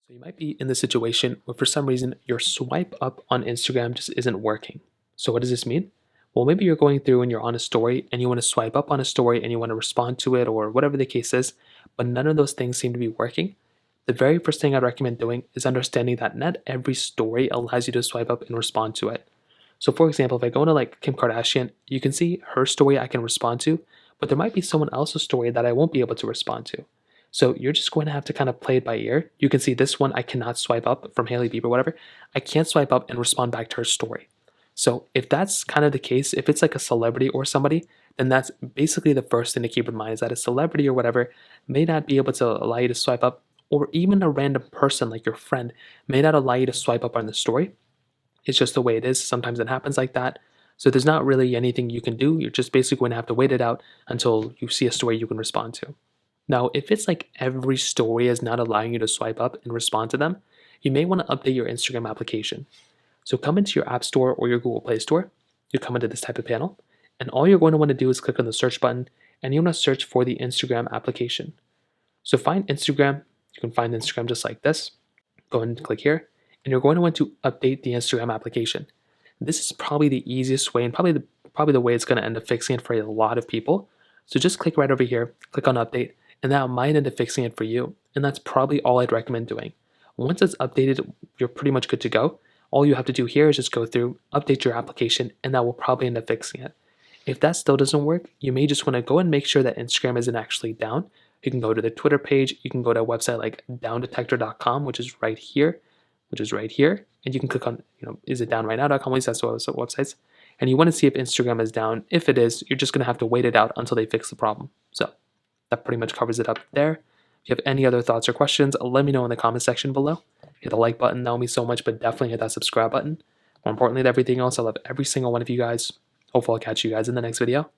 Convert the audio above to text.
So you might be in the situation where for some reason your swipe up on Instagram just isn't working. So what does this mean? Well, maybe you're going through and you're on a story and you want to swipe up on a story and you want to respond to it or whatever the case is, but none of those things seem to be working. The very first thing I'd recommend doing is understanding that not every story allows you to swipe up and respond to it. So for example, if I go into like Kim Kardashian, you can see her story I can respond to, but there might be someone else's story that I won't be able to respond to. So you're just going to have to kind of play it by ear. You can see this one I cannot swipe up from Hailey Bieber, whatever. I can't swipe up and respond back to her story. So if that's kind of the case, if it's like a celebrity or somebody, then that's basically the first thing to keep in mind is that a celebrity or whatever may not be able to allow you to swipe up, or even a random person like your friend may not allow you to swipe up on the story. It's just the way it is. Sometimes it happens like that. So there's not really anything you can do. You're just basically going to have to wait it out until you see a story you can respond to. Now, if it's like every story is not allowing you to swipe up and respond to them, you may want to update your Instagram application. So come into your App Store or your Google Play Store. You come into this type of panel, and all you're going to want to do is click on the search button, and you want to search for the Instagram application. So find Instagram. You can find Instagram just like this. Go ahead and click here, and you're going to want to update the Instagram application. This is probably the easiest way and probably the way it's going to end up fixing it for a lot of people. So just click right over here, click on update, and that might end up fixing it for you. And that's probably all I'd recommend doing. Once it's updated, you're pretty much good to go. All you have to do here is just go through, update your application, and that will probably end up fixing it. If that still doesn't work, you may just want to go and make sure that Instagram isn't actually down. You can go to the Twitter page, you can go to a website like downdetector.com, which is right here, and you can click on, is it down right now.com, at least that's what websites. And you want to see if Instagram is down. If it is, you're just going to have to wait it out until they fix the problem. So that pretty much covers it up there. If you have any other thoughts or questions, let me know in the comment section below. Hit the like button, that will mean so much, but definitely hit that subscribe button. More importantly than everything else, I love every single one of you guys. Hopefully I'll catch you guys in the next video.